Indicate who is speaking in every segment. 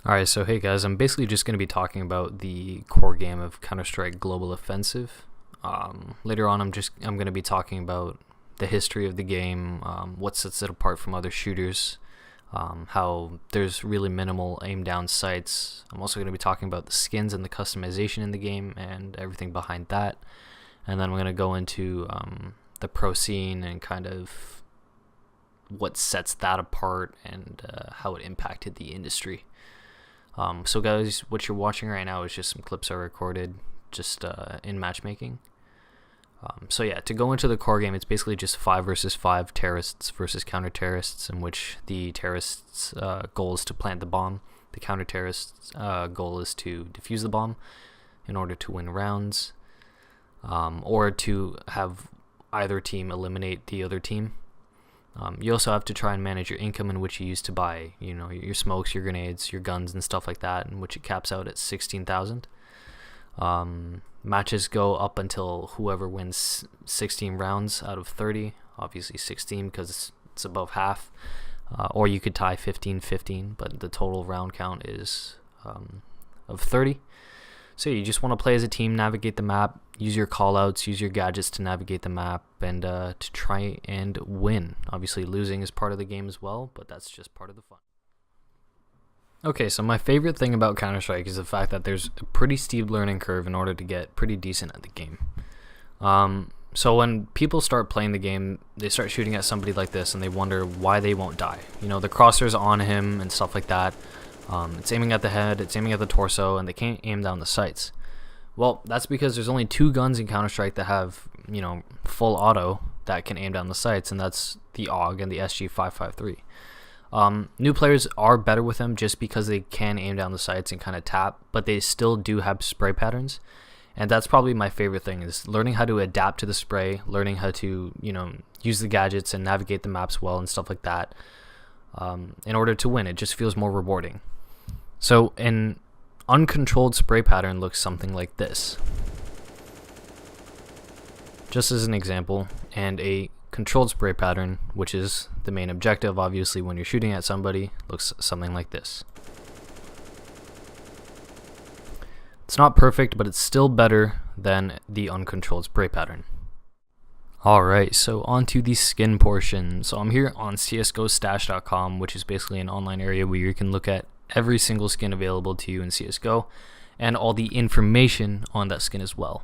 Speaker 1: Alright, so hey guys, I'm basically just going to be talking about the core game of Counter-Strike Global Offensive. Later on, I'm going to be talking about the history of the game, what sets it apart from other shooters, how there's really minimal aim down sights. I'm also going to be talking about the skins and the customization in the game and everything behind that. And then I'm going to go into the pro scene and kind of what sets that apart and how it impacted the industry. So guys, what you're watching right now is just some clips I recorded just in matchmaking. So yeah, to go into the core game, it's basically just 5 versus 5 terrorists versus counter-terrorists, in which the terrorists' goal is to plant the bomb. The counter-terrorists' goal is to defuse the bomb in order to win rounds, or to have either team eliminate the other team. You also have to try and manage your income, in which you use to buy, your smokes, your grenades, your guns, and stuff like that, in which it caps out at 16,000. Matches go up until whoever wins 16 rounds out of 30. Obviously 16 because it's above half. Or you could tie 15-15, but the total round count is of 30. So you just want to play as a team, navigate the map, use your callouts, use your gadgets to navigate the map, and to try and win. Obviously losing is part of the game as well, but that's just part of the fun. Okay, so my favorite thing about Counter-Strike is the fact that there's a pretty steep learning curve in order to get pretty decent at the game. So when people start playing the game, they start shooting at somebody like this and they wonder why they won't die. The crosshair's on him and stuff like that. It's aiming at the head, it's aiming at the torso, and they can't aim down the sights. Well, that's because there's only 2 guns in Counter-Strike that have, full auto that can aim down the sights, and that's the AUG and the SG553. New players are better with them just because they can aim down the sights and kind of tap, but they still do have spray patterns, and that's probably my favorite thing, is learning how to adapt to the spray, learning how to, use the gadgets and navigate the maps well and stuff like that. In order to win, it just feels more rewarding. So an uncontrolled spray pattern looks something like this, just as an example, and a controlled spray pattern, which is the main objective obviously when you're shooting at somebody, looks something like this. It's not perfect, but it's still better than the uncontrolled spray pattern. Alright, so on to the skin portion. So I'm here on CSGOstash.com, which is basically an online area where you can look at every single skin available to you in CSGO and all the information on that skin as well.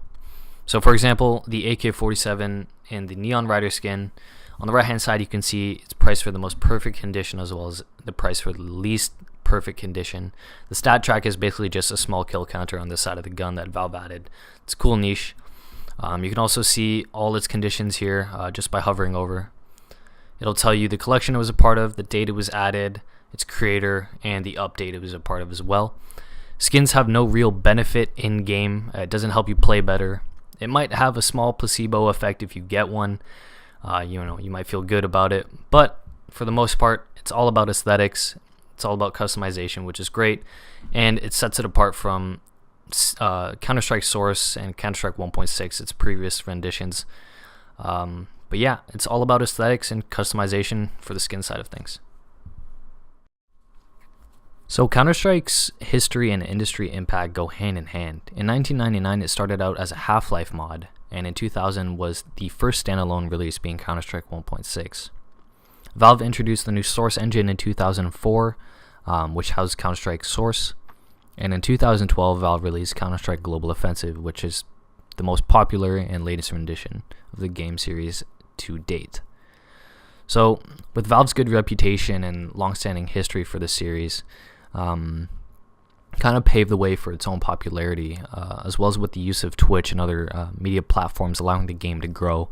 Speaker 1: So for example, the AK-47 and the Neon Rider skin, on the right hand side you can see it's priced for the most perfect condition as well as the price for the least perfect condition. The stat track is basically just a small kill counter on this side of the gun that Valve added. It's a cool niche. You can also see all its conditions here just by hovering over. It'll tell you the collection it was a part of, the date it was added, its creator, and the update it was a part of as well. Skins have no real benefit in game. It doesn't help you play better. It might have a small placebo effect if you get one. You might feel good about it, but for the most part, it's all about aesthetics. It's all about customization, which is great, and it sets it apart from Counter-Strike Source and Counter-Strike 1.6, its previous renditions. But yeah, it's all about aesthetics and customization for the skin side of things. So Counter-Strike's history and industry impact go hand in hand. In 1999, it started out as a Half-Life mod, and in 2000 was the first standalone release, being Counter-Strike 1.6. Valve introduced the new Source engine in 2004, which housed Counter-Strike Source, and in 2012, Valve released Counter-Strike Global Offensive, which is the most popular and latest rendition of the game series to date. So, with Valve's good reputation and long-standing history for the series, kind of paved the way for its own popularity, as well as with the use of Twitch and other media platforms, allowing the game to grow,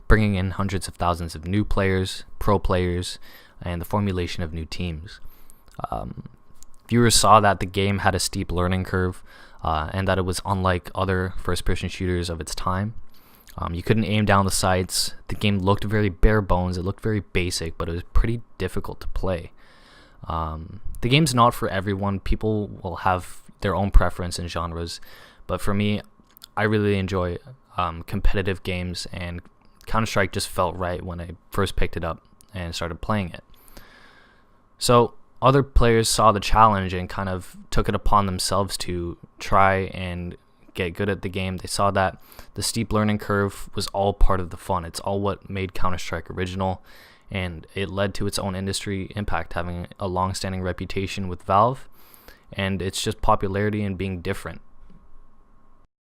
Speaker 1: bringing in hundreds of thousands of new players, pro players, and the formulation of new teams. Viewers saw that the game had a steep learning curve, and that it was unlike other first-person shooters of its time. You couldn't aim down the sights. The game looked very bare bones. It looked very basic, but it was pretty difficult to play. The game's not for everyone. People will have their own preference in genres, but for me, I really enjoy competitive games, and Counter-Strike just felt right when I first picked it up and started playing it. So other players saw the challenge and kind of took it upon themselves to try and get good at the game. They saw that the steep learning curve was all part of the fun. It's all what made Counter-Strike original, and it led to its own industry impact, having a long-standing reputation with Valve, and it's just popularity and being different.